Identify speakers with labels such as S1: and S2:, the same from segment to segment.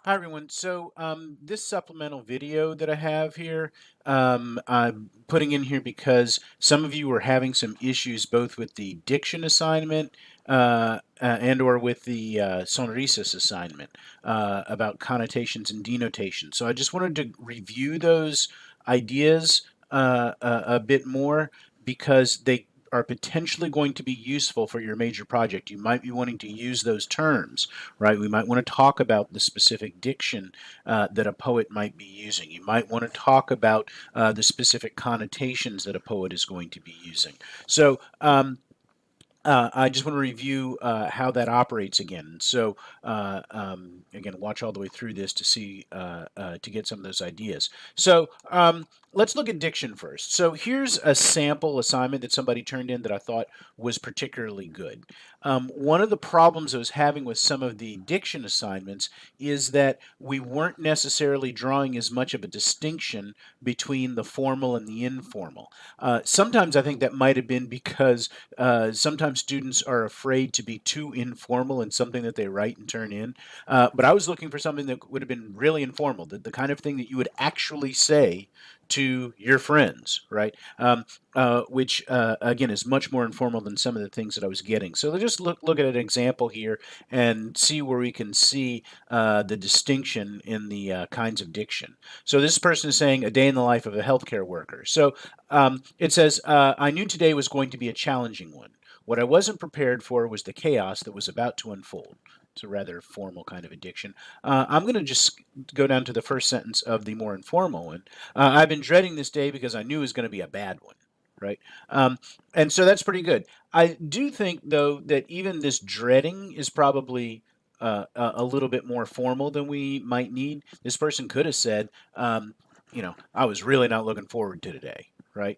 S1: Hi everyone. So this supplemental video that I have here, I'm putting in here because some of you were having some issues both with the diction assignment and or with the sonoresis assignment about connotations and denotation. So I just wanted to review those ideas a bit more because they are potentially going to be useful for your major project. You might be wanting to use those terms, right? We might want to talk about the specific diction that a poet might be using. You might want to talk about the specific connotations that a poet is going to be using. So I just want to review how that operates again. So again, watch all the way through this to see to get some of those ideas. So let's look at diction first. So here's a sample assignment that somebody turned in that I thought was particularly good. One of the problems I was having with some of the diction assignments is that we weren't necessarily drawing as much of a distinction between the formal and the informal. Sometimes I think that might have been because sometimes students are afraid to be too informal in something that they write and turn in. But I was looking for something that would have been really informal, the kind of thing that you would actually say to your friends, right? Which again is much more informal than some of the things that I was getting. So let's just look at an example here and see where we can see the distinction in the kinds of diction. So this person is saying a day in the life of a healthcare worker. So it says, I knew today was going to be a challenging one. What I wasn't prepared for was the chaos that was about to unfold. It's a rather formal kind of addiction. I'm going to just go down to the first sentence of the more informal one. I've been dreading this day because I knew it was going to be a bad one, right? And so that's pretty good. I do think, though, that even this dreading is probably a little bit more formal than we might need. This person could have said, I was really not looking forward to today, right?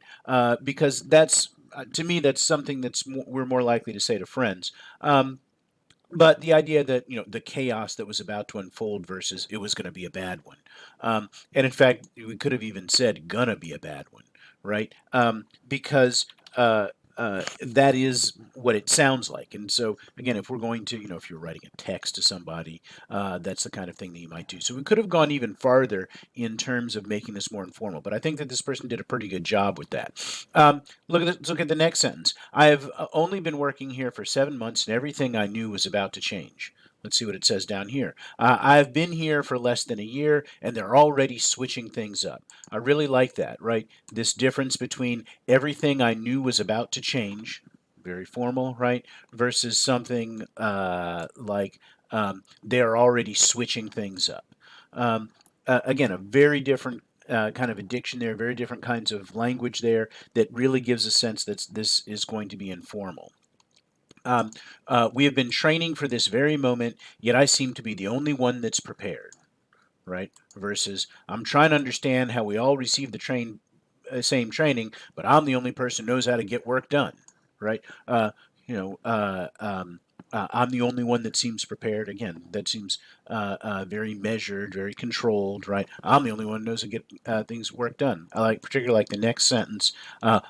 S1: Because that's to me that's something we're more likely to say to friends. But the idea that the chaos that was about to unfold versus it was going to be a bad one, and in fact we could have even said gonna be a bad one, right? Because that is what it sounds like. And so again, if we're going to, if you're writing a text to somebody, that's the kind of thing that you might do. So we could have gone even farther in terms of making this more informal. But I think that this person did a pretty good job with that. Let's look at the next sentence. I have only been working here for 7 months, and everything I knew was about to change. Let's see what it says down here. I've been here for less than a year, and they're already switching things up. I really like that, right? This difference between everything I knew was about to change, very formal, right? Versus something like they are already switching things up. Again, a very different kind of addiction there, very different kinds of language there that really gives a sense that this is going to be informal. We have been training for this very moment, yet I seem to be the only one that's prepared, right? Versus I'm trying to understand how we all receive the same training, but I'm the only person who knows how to get work done, right? You know, I'm the only one that seems prepared. Again, that seems very measured, very controlled, right? I'm the only one who knows how to get things work done. I particularly like the next sentence.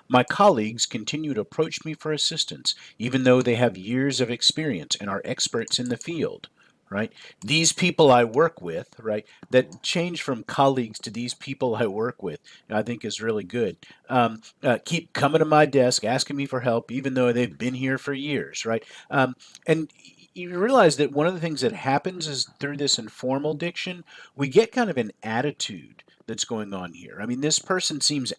S1: My colleagues continue to approach me for assistance, even though they have years of experience and are experts in the field, right? These people I work with, right? That change from colleagues to these people I work with, I think is really good. Keep coming to my desk asking me for help, even though they've been here for years, right? And you realize that one of the things that happens is through this informal diction, we get kind of an attitude that's going on here. I mean, this person seems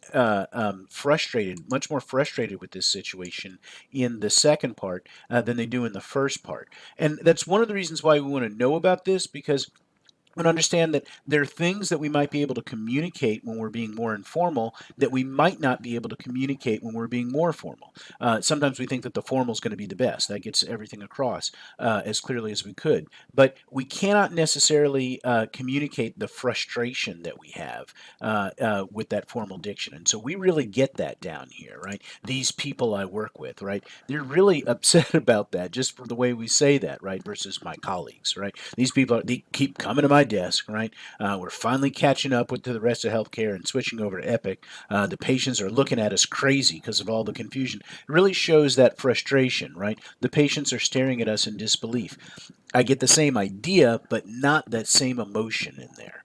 S1: frustrated, much more frustrated with this situation in the second part than they do in the first part. And that's one of the reasons why we want to know about this, because and understand that there are things that we might be able to communicate when we're being more informal that we might not be able to communicate when we're being more formal. Sometimes we think that the formal is going to be the best. That gets everything across as clearly as we could. But we cannot necessarily communicate the frustration that we have with that formal diction. And so we really get that down here, right? These people I work with, right? They're really upset about that just for the way we say that, right? Versus my colleagues, right? These people they keep coming to my my desk, right? We're finally catching up with the rest of healthcare and switching over to Epic. The patients are looking at us crazy because of all the confusion. It really shows that frustration, right? The patients are staring at us in disbelief. I get the same idea, but not that same emotion in there.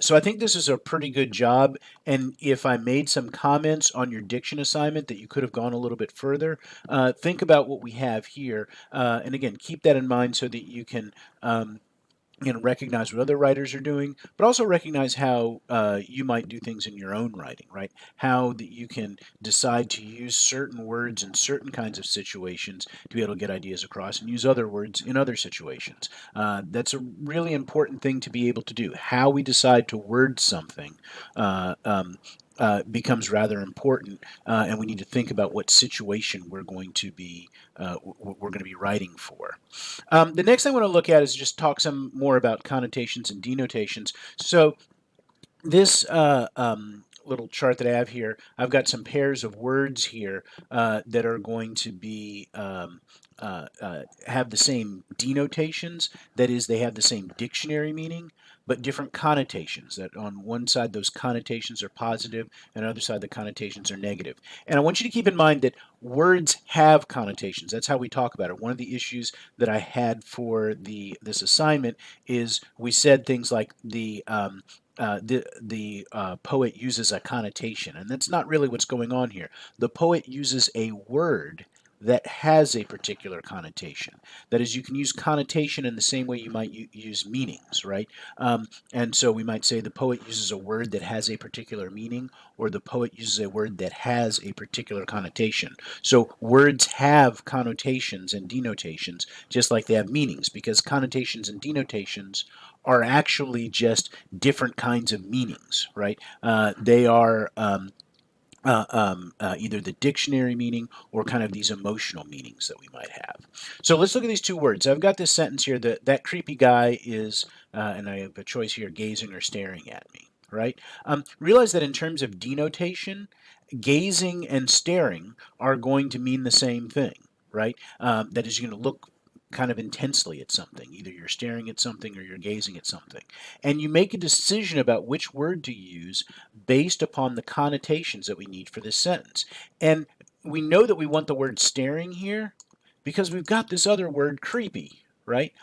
S1: So I think this is a pretty good job. And if I made some comments on your diction assignment that you could have gone a little bit further, think about what we have here. And again, keep that in mind so that you can recognize what other writers are doing, but also recognize how you might do things in your own writing, right? How that you can decide to use certain words in certain kinds of situations to be able to get ideas across, and use other words in other situations. That's a really important thing to be able to do. How we decide to word something becomes rather important, and we need to think about what situation we're going to be writing for. The next thing I want to look at is just talk some more about connotations and denotations. So this little chart that I have here, I've got some pairs of words here that are going to be have the same denotations. That is, they have the same dictionary meaning, but different connotations. That on one side those connotations are positive, and on the other side the connotations are negative. And I want you to keep in mind that words have connotations. That's how we talk about it. One of the issues that I had for this assignment is we said things like the poet uses a connotation, and that's not really what's going on here. The poet uses a word that has a particular connotation. That is, you can use connotation in the same way you might use meanings, right? And so we might say the poet uses a word that has a particular meaning, or the poet uses a word that has a particular connotation. So words have connotations and denotations just like they have meanings, because connotations and denotations are actually just different kinds of meanings, right? They are either the dictionary meaning or kind of these emotional meanings that we might have. So let's look at these two words. I've got this sentence here that creepy guy is, and I have a choice here, gazing or staring at me, right? Realize that in terms of denotation, gazing and staring are going to mean the same thing, right? That is, you're going to look kind of intensely at something. Either you're staring at something or you're gazing at something. And you make a decision about which word to use based upon the connotations that we need for this sentence. And we know that we want the word staring here because we've got this other word creepy, right?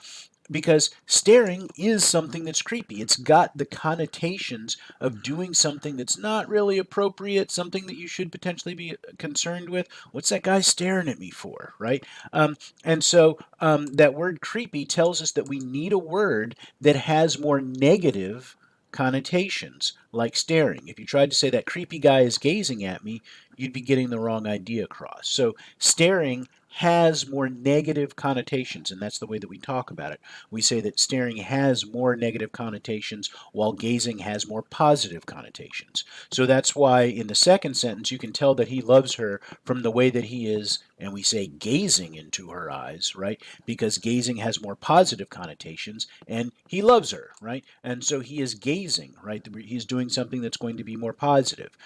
S1: Because staring is something that's creepy. It's got the connotations of doing something that's not really appropriate, something that you should potentially be concerned with. What's that guy staring at me for, right? And so that word creepy tells us that we need a word that has more negative connotations, like staring. If you tried to say that creepy guy is gazing at me, you'd be getting the wrong idea across. So staring has more negative connotations, and that's the way that we talk about it. We say that staring has more negative connotations while gazing has more positive connotations. So that's why in the second sentence you can tell that he loves her from the way that he is, and we say gazing into her eyes, right? Because gazing has more positive connotations, and he loves her, right? And so he is gazing, right? He's doing something that's going to be more positive.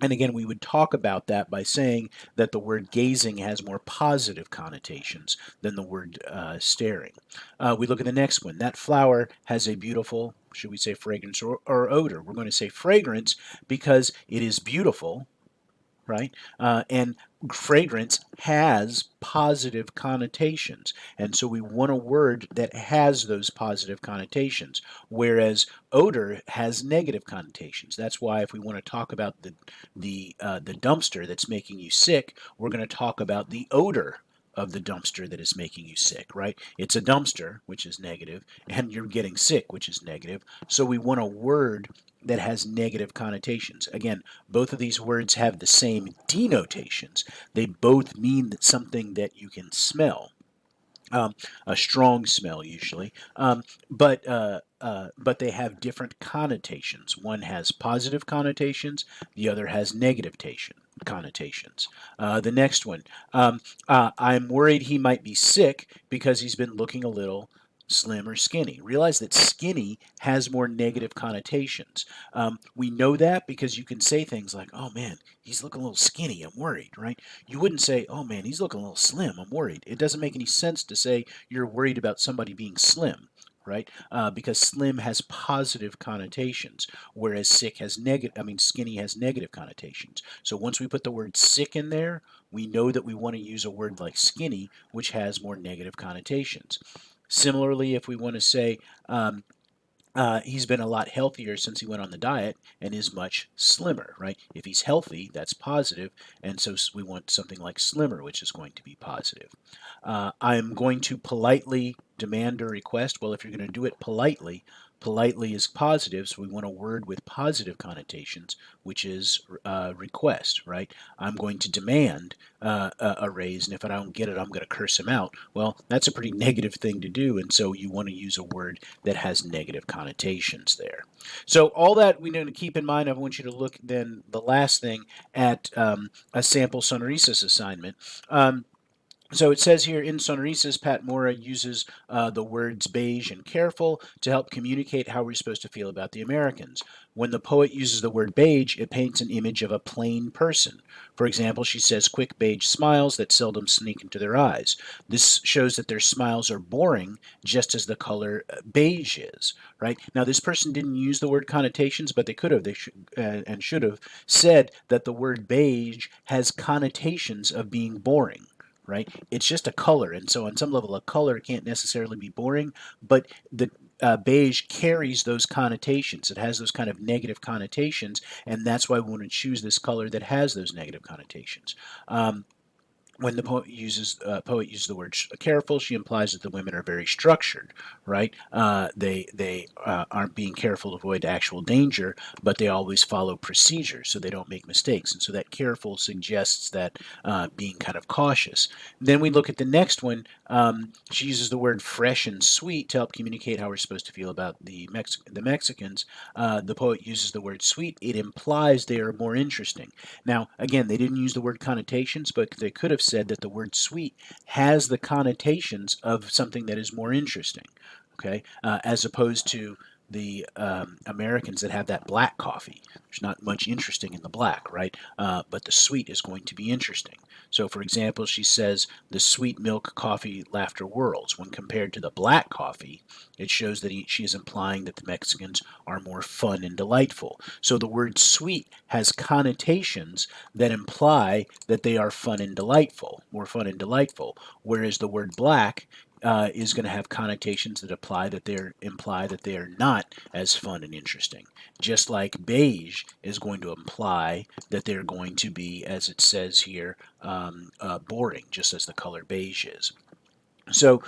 S1: And again, we would talk about that by saying that the word gazing has more positive connotations than the word staring. We look at the next one. That flower has a beautiful, should we say fragrance or odor? We're going to say fragrance because it is beautiful, right? And fragrance has positive connotations. And so we want a word that has those positive connotations, whereas odor has negative connotations. That's why if we want to talk about the dumpster that's making you sick, we're going to talk about the odor of the dumpster that is making you sick, right? It's a dumpster, which is negative, and you're getting sick, which is negative. So we want a word that has negative connotations. Again, both of these words have the same denotations. They both mean that something that you can smell, a strong smell usually, but they have different connotations. One has positive connotations, the other has negative connotations. The next one, I'm worried he might be sick because he's been looking a little slim or skinny. Realize that skinny has more negative connotations. We know that because you can say things like, oh man, he's looking a little skinny, I'm worried, right? You wouldn't say, oh man, he's looking a little slim, I'm worried. It doesn't make any sense to say you're worried about somebody being slim, right? Because slim has positive connotations, whereas sick has negative. I mean, skinny has negative connotations. So once we put the word sick in there, we know that we want to use a word like skinny, which has more negative connotations. Similarly, if we want to say he's been a lot healthier since he went on the diet and is much slimmer, right? If he's healthy, that's positive, and so we want something like slimmer, which is going to be positive. I'm going to politely demand or request. Well, if you're going to do it politely, politely is positive, so we want a word with positive connotations, which is request, right? I'm going to demand a raise, and if I don't get it, I'm going to curse him out. Well, that's a pretty negative thing to do, and so you want to use a word that has negative connotations there. So all that we need to keep in mind. I want you to look then the last thing at a sample sonoresis assignment. So it says here in Sonoresis, Pat Mora uses the words beige and careful to help communicate how we're supposed to feel about the Americans. When the poet uses the word beige, it paints an image of a plain person. For example, she says quick beige smiles that seldom sneak into their eyes. This shows that their smiles are boring, just as the color beige is. Right now, this person didn't use the word connotations, but they could have. They and should have said that the word beige has connotations of being boring, right? It's just a color, and so on some level, a color can't necessarily be boring, but the beige carries those connotations. It has those kind of negative connotations, and that's why we want to choose this color that has those negative connotations. When the poet uses the word careful, she implies that the women are very structured, right? They aren't being careful to avoid actual danger, but they always follow procedures so they don't make mistakes. And so that careful suggests that being kind of cautious. Then we look at the next one. She uses the word fresh and sweet to help communicate how we're supposed to feel about the Mexicans. The poet uses the word sweet. It implies they are more interesting. Now, again, they didn't use the word connotations, but they could have said that the word sweet has the connotations of something that is more interesting, okay, as opposed to the Americans that have that black coffee. There's not much interesting in the black, right? But the sweet is going to be interesting. So, for example, she says the sweet milk coffee laughter whirls. When compared to the black coffee, it shows that she is implying that the Mexicans are more fun and delightful. So the word sweet has connotations that imply that they are fun and delightful, more fun and delightful, whereas the word black is going to have connotations that imply that they are not as fun and interesting. Just like beige is going to imply that they're going to be, as it says here, boring, just as the color beige is. So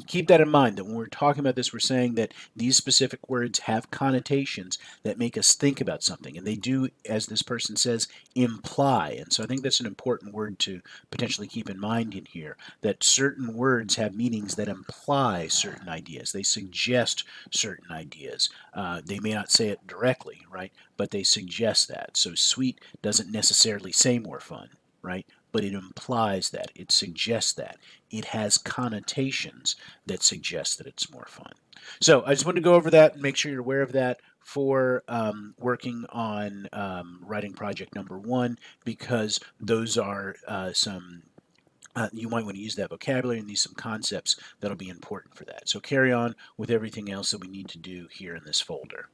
S1: keep that in mind that when we're talking about this, we're saying that these specific words have connotations that make us think about something. And they do, as this person says, imply. And so I think that's an important word to potentially keep in mind in here, that certain words have meanings that imply certain ideas. They suggest certain ideas. They may not say it directly, right? But they suggest that. So sweet doesn't necessarily say more fun, right? But it implies that, it suggests that, it has connotations that suggest that it's more fun. So I just wanted to go over that and make sure you're aware of that for working on writing project number 1, because those are some you might want to use that vocabulary and use some concepts that'll be important for that. So carry on with everything else that we need to do here in this folder.